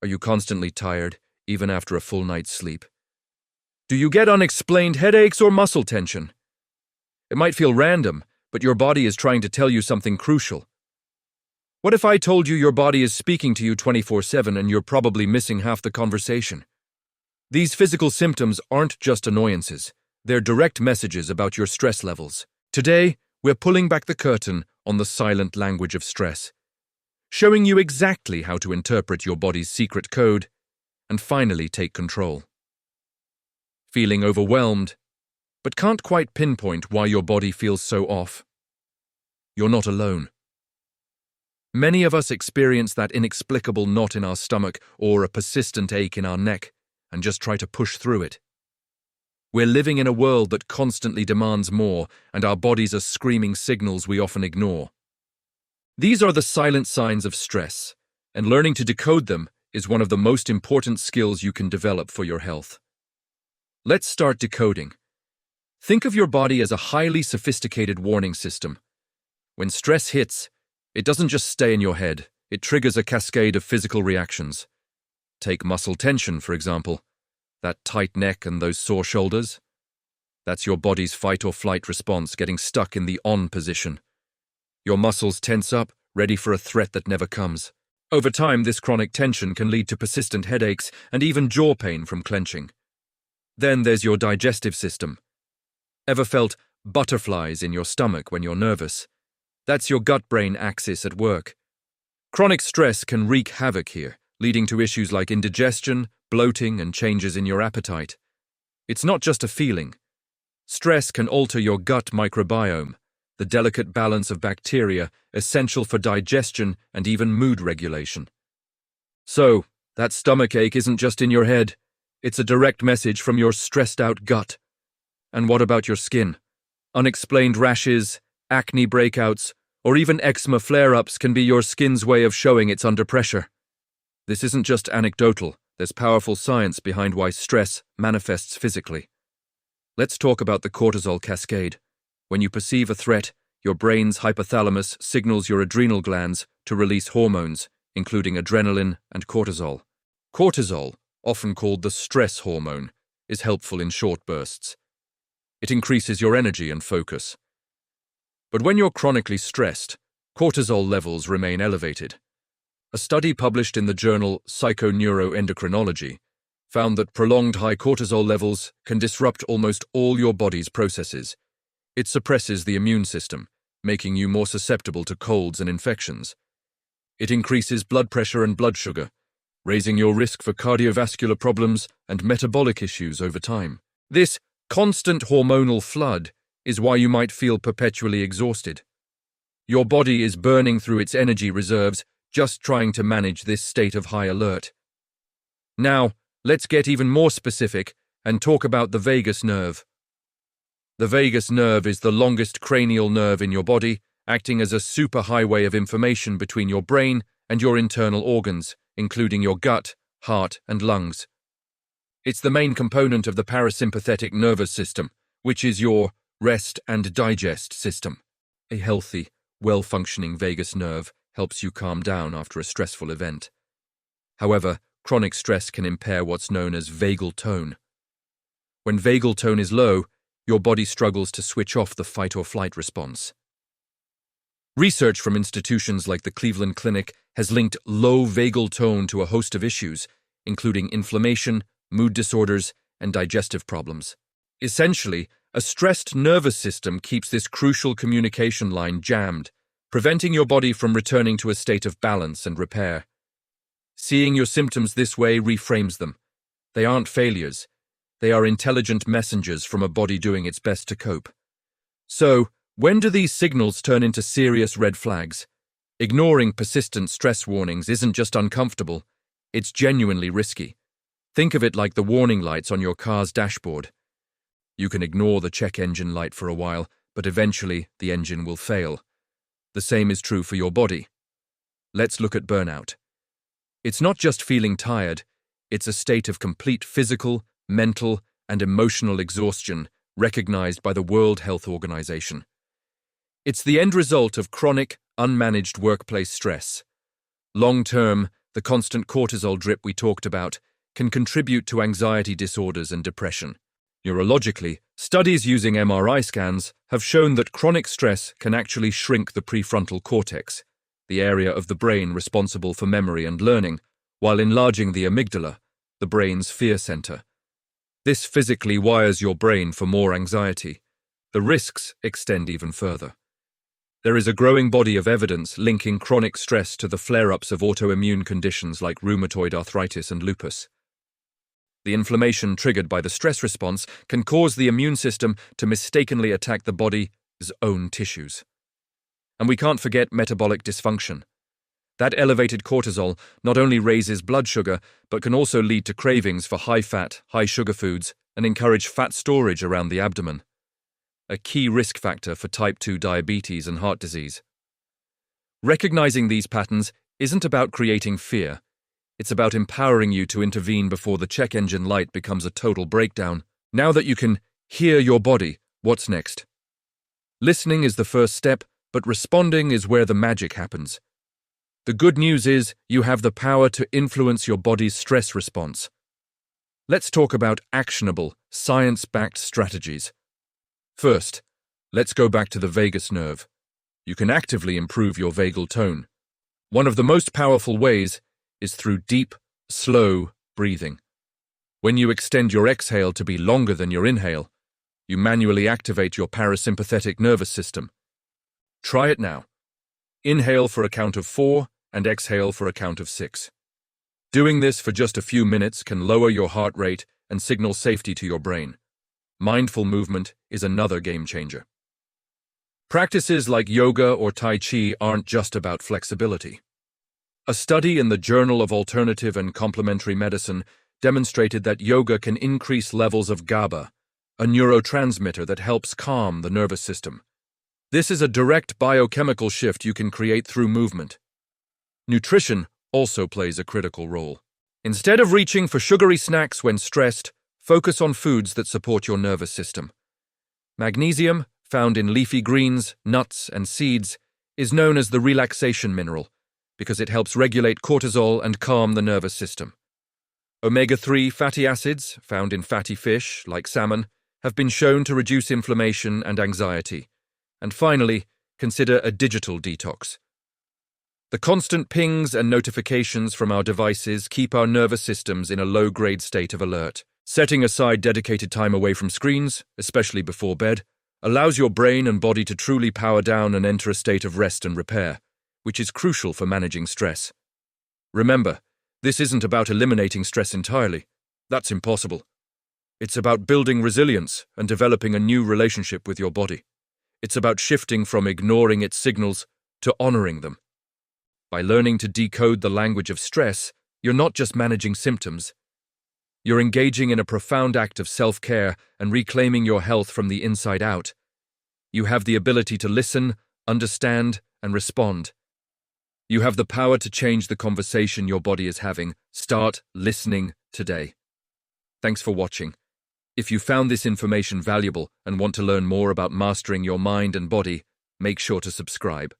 Are you constantly tired, even after a full night's sleep? Do you get unexplained headaches or muscle tension? It might feel random, but your body is trying to tell you something crucial. What if I told you your body is speaking to you 24/7 and you're probably missing half the conversation? These physical symptoms aren't just annoyances. They're direct messages about your stress levels. Today, we're pulling back the curtain on the silent language of stress, showing you exactly how to interpret your body's secret code and finally take control. Feeling overwhelmed, but can't quite pinpoint why your body feels so off? You're not alone. Many of us experience that inexplicable knot in our stomach or a persistent ache in our neck and just try to push through it. We're living in a world that constantly demands more, and our bodies are screaming signals we often ignore. These are the silent signs of stress, and learning to decode them is one of the most important skills you can develop for your health. Let's start decoding. Think of your body as a highly sophisticated warning system. When stress hits, it doesn't just stay in your head, it triggers a cascade of physical reactions. Take muscle tension, for example. That tight neck and those sore shoulders. That's your body's fight or flight response getting stuck in the on position. Your muscles tense up, ready for a threat that never comes. Over time, this chronic tension can lead to persistent headaches and even jaw pain from clenching. Then there's your digestive system. Ever felt butterflies in your stomach when you're nervous? That's your gut-brain axis at work. Chronic stress can wreak havoc here, leading to issues like indigestion, bloating, and changes in your appetite. It's not just a feeling. Stress can alter your gut microbiome, the delicate balance of bacteria essential for digestion and even mood regulation. So, that stomachache isn't just in your head. It's a direct message from your stressed-out gut. And what about your skin? Unexplained rashes, acne breakouts, or even eczema flare-ups can be your skin's way of showing it's under pressure. This isn't just anecdotal. There's powerful science behind why stress manifests physically. Let's talk about the cortisol cascade. When you perceive a threat, your brain's hypothalamus signals your adrenal glands to release hormones, including adrenaline and cortisol. Cortisol, often called the stress hormone, is helpful in short bursts. It increases your energy and focus. But when you're chronically stressed, cortisol levels remain elevated. A study published in the journal Psychoneuroendocrinology found that prolonged high cortisol levels can disrupt almost all your body's processes. It suppresses the immune system, making you more susceptible to colds and infections. It increases blood pressure and blood sugar, raising your risk for cardiovascular problems and metabolic issues over time. This constant hormonal flood is why you might feel perpetually exhausted. Your body is burning through its energy reserves just trying to manage this state of high alert. Now, let's get even more specific and talk about the vagus nerve. The vagus nerve is the longest cranial nerve in your body, acting as a superhighway of information between your brain and your internal organs, including your gut, heart, and lungs. It's the main component of the parasympathetic nervous system, which is your rest and digest system. A healthy, well-functioning vagus nerve helps you calm down after a stressful event. However, chronic stress can impair what's known as vagal tone. When vagal tone is low, your body struggles to switch off the fight-or-flight response. Research from institutions like the Cleveland Clinic has linked low vagal tone to a host of issues, including inflammation, mood disorders, and digestive problems. Essentially, a stressed nervous system keeps this crucial communication line jammed, preventing your body from returning to a state of balance and repair. Seeing your symptoms this way reframes them. They aren't failures. They are intelligent messengers from a body doing its best to cope. So, when do these signals turn into serious red flags? Ignoring persistent stress warnings isn't just uncomfortable, it's genuinely risky. Think of it like the warning lights on your car's dashboard. You can ignore the check engine light for a while, but eventually the engine will fail. The same is true for your body. Let's look at burnout. It's not just feeling tired, it's a state of complete physical, mental, and emotional exhaustion recognized by the World Health Organization. It's the end result of chronic, unmanaged workplace stress. Long-term, the constant cortisol drip we talked about, can contribute to anxiety disorders and depression. Neurologically, studies using MRI scans have shown that chronic stress can actually shrink the prefrontal cortex, the area of the brain responsible for memory and learning, while enlarging the amygdala, the brain's fear center. This physically wires your brain for more anxiety. The risks extend even further. There is a growing body of evidence linking chronic stress to the flare-ups of autoimmune conditions like rheumatoid arthritis and lupus. The inflammation triggered by the stress response can cause the immune system to mistakenly attack the body's own tissues. And we can't forget metabolic dysfunction. That elevated cortisol not only raises blood sugar, but can also lead to cravings for high-fat, high-sugar foods and encourage fat storage around the abdomen, a key risk factor for type 2 diabetes and heart disease. Recognizing these patterns isn't about creating fear. It's about empowering you to intervene before the check engine light becomes a total breakdown. Now that you can hear your body, what's next? Listening is the first step, but responding is where the magic happens. The good news is you have the power to influence your body's stress response. Let's talk about actionable, science-backed strategies. First, let's go back to the vagus nerve. You can actively improve your vagal tone. One of the most powerful ways is through deep, slow breathing. When you extend your exhale to be longer than your inhale, you manually activate your parasympathetic nervous system. Try it now. Inhale for a count of 4 and exhale for a count of 6. Doing this for just a few minutes can lower your heart rate and signal safety to your brain. Mindful movement is another game changer. Practices like yoga or Tai Chi aren't just about flexibility. A study in the Journal of Alternative and Complementary Medicine demonstrated that yoga can increase levels of GABA, a neurotransmitter that helps calm the nervous system. This is a direct biochemical shift you can create through movement. Nutrition also plays a critical role. Instead of reaching for sugary snacks when stressed, focus on foods that support your nervous system. Magnesium, found in leafy greens, nuts, and seeds, is known as the relaxation mineral because it helps regulate cortisol and calm the nervous system. Omega-3 fatty acids, found in fatty fish, like salmon, have been shown to reduce inflammation and anxiety. And finally, consider a digital detox. The constant pings and notifications from our devices keep our nervous systems in a low-grade state of alert. Setting aside dedicated time away from screens, especially before bed, allows your brain and body to truly power down and enter a state of rest and repair, which is crucial for managing stress. Remember, this isn't about eliminating stress entirely. That's impossible. It's about building resilience and developing a new relationship with your body. It's about shifting from ignoring its signals to honoring them. By learning to decode the language of stress, you're not just managing symptoms. You're engaging in a profound act of self-care and reclaiming your health from the inside out. You have the ability to listen, understand, and respond. You have the power to change the conversation your body is having. Start listening today. Thanks for watching. If you found this information valuable and want to learn more about mastering your mind and body, make sure to subscribe.